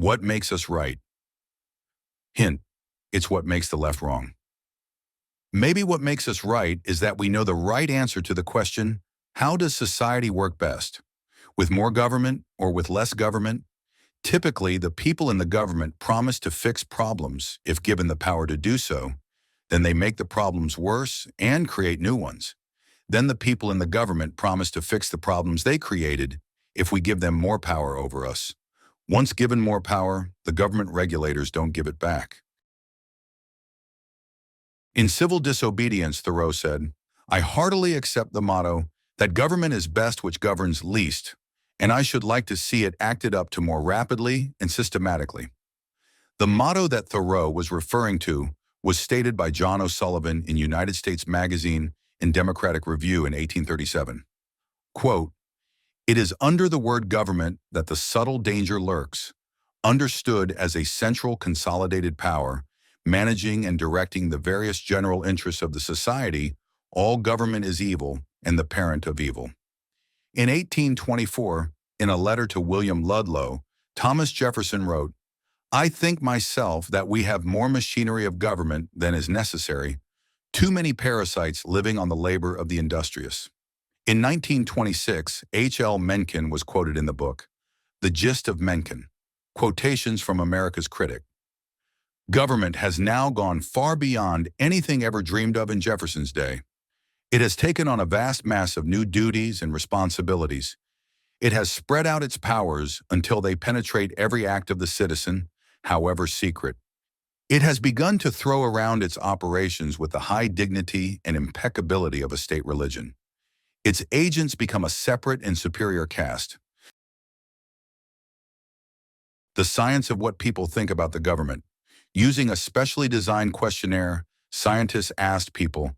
What makes us right? Hint, it's what makes the left wrong. Maybe what makes us right is that we know the right answer to the question, how does society work best? With more government or with less government? Typically, the people in the government promise to fix problems if given the power to do so. Then they make the problems worse and create new ones. Then the people in the government promise to fix the problems they created if we give them more power over us. Once given more power, the government regulators don't give it back. In Civil Disobedience, Thoreau said, "I heartily accept the motto that government is best which governs least, and I should like to see it acted up to more rapidly and systematically." The motto that Thoreau was referring to was stated by John O'Sullivan in United States Magazine and Democratic Review in 1837. Quote, "It is under the word government that the subtle danger lurks, understood as a central consolidated power, managing and directing the various general interests of the society. All government is evil and the parent of evil." In 1824, in a letter to William Ludlow, Thomas Jefferson wrote, "I think myself that we have more machinery of government than is necessary, too many parasites living on the labor of the industrious." In 1926, H.L. Mencken was quoted in the book, The Gist of Mencken, Quotations from America's Critic. Government has now gone far beyond anything ever dreamed of in Jefferson's day. It has taken on a vast mass of new duties and responsibilities. It has spread out its powers until they penetrate every act of the citizen, however secret. It has begun to throw around its operations with the high dignity and impeccability of a state religion. Its agents become a separate and superior caste. The science of what people think about the government. Using a specially designed questionnaire, scientists asked people,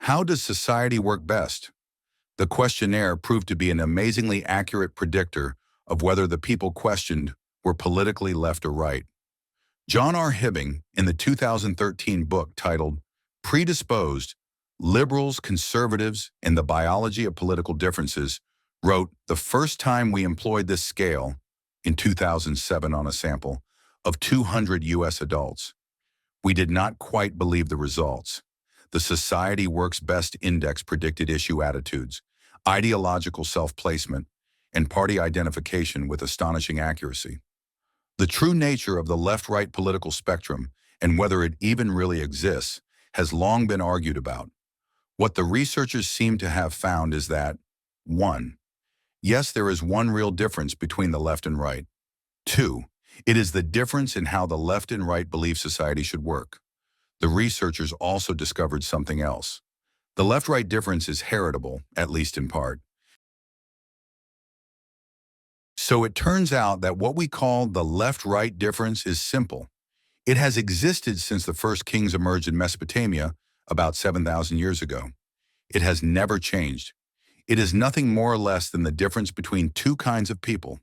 "How does society work best?" The questionnaire proved to be an amazingly accurate predictor of whether the people questioned were politically left or right. John R. Hibbing, in the 2013 book titled Predisposed, Liberals, Conservatives, and the Biology of Political Differences, wrote, "The first time we employed this scale, in 2007 on a sample of 200 U.S. adults, we did not quite believe the results. The Society Works Best Index predicted issue attitudes, ideological self-placement, and party identification with astonishing accuracy. The true nature of the left-right political spectrum, and whether it even really exists, has long been argued about. What the researchers seem to have found is that 1. Yes, there is one real difference between the left and right. 2. It is the difference in how the left and right believe society should work. The researchers also discovered something else. The left-right difference is heritable, at least in part. So it turns out that what we call the left-right difference is simple. It has existed since the first kings emerged in Mesopotamia about 7,000 years ago. It has never changed. It is nothing more or less than the difference between two kinds of people.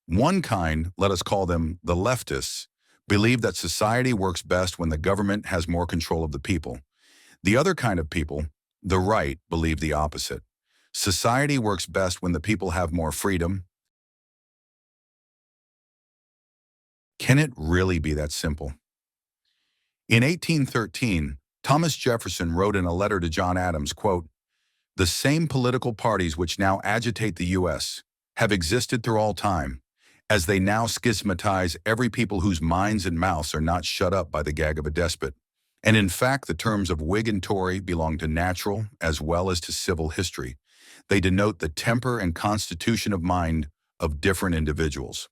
One kind, let us call them the leftists, believe that society works best when the government has more control of the people. The other kind of people, the right, believe the opposite. Society works best when the people have more freedom. Can it really be that simple? In 1813, Thomas Jefferson wrote in a letter to John Adams, quote, "The same political parties which now agitate the U.S. have existed through all time, as they now schismatize every people whose minds and mouths are not shut up by the gag of a despot. And in fact, the terms of Whig and Tory belong to natural as well as to civil history. They denote the temper and constitution of mind of different individuals."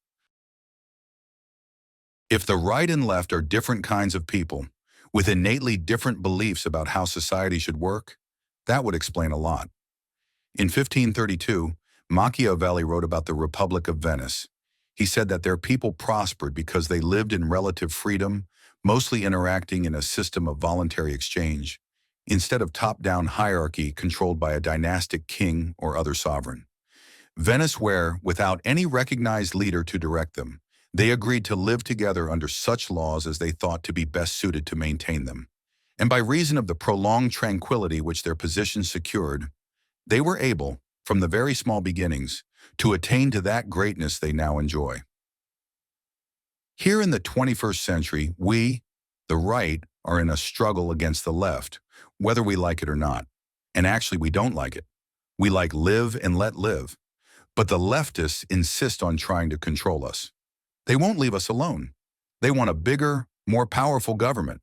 If the right and left are different kinds of people, with innately different beliefs about how society should work, that would explain a lot. In 1532, Machiavelli wrote about the Republic of Venice. He said that their people prospered because they lived in relative freedom, mostly interacting in a system of voluntary exchange, instead of top-down hierarchy controlled by a dynastic king or other sovereign. Venice where, without any recognized leader to direct them, they agreed to live together under such laws as they thought to be best suited to maintain them. And by reason of the prolonged tranquility which their position secured, they were able, from the very small beginnings, to attain to that greatness they now enjoy. Here in the 21st century, we, the right, are in a struggle against the left, whether we like it or not. And actually, we don't like it. We like live and let live. But the leftists insist on trying to control us. They won't leave us alone. They want a bigger, more powerful government.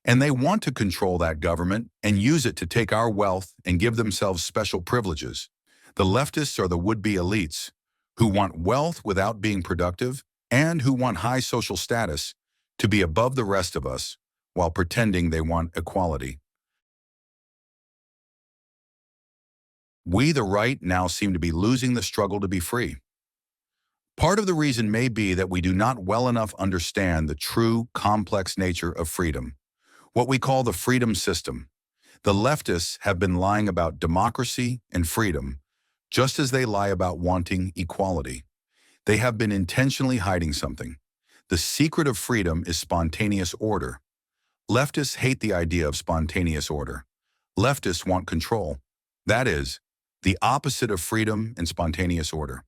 And they want to control that government and use it to take our wealth and give themselves special privileges. The leftists are the would-be elites who want wealth without being productive and who want high social status to be above the rest of us while pretending they want equality. We, the right, now seem to be losing the struggle to be free. Part of the reason may be that we do not well enough understand the true, complex nature of freedom, what we call the freedom system. The leftists have been lying about democracy and freedom, just as they lie about wanting equality. They have been intentionally hiding something. The secret of freedom is spontaneous order. Leftists hate the idea of spontaneous order. Leftists want control. That is, the opposite of freedom and spontaneous order.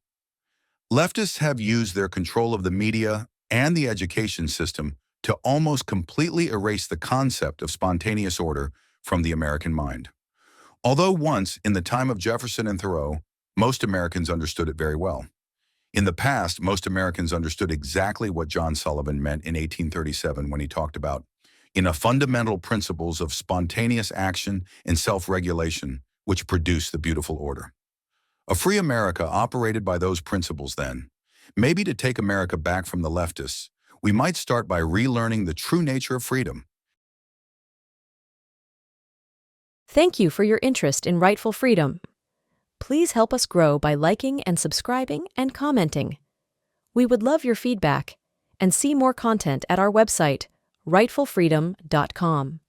Leftists have used their control of the media and the education system to almost completely erase the concept of spontaneous order from the American mind. Although once, in the time of Jefferson and Thoreau, most Americans understood it very well. In the past, most Americans understood exactly what John Sullivan meant in 1837 when he talked about in a fundamental principles of spontaneous action and self-regulation which produce the beautiful order. A free America operated by those principles then. Maybe to take America back from the leftists, we might start by relearning the true nature of freedom. Thank you for your interest in Rightful Freedom. Please help us grow by liking and subscribing and commenting. We would love your feedback and see more content at our website, rightfulfreedom.com.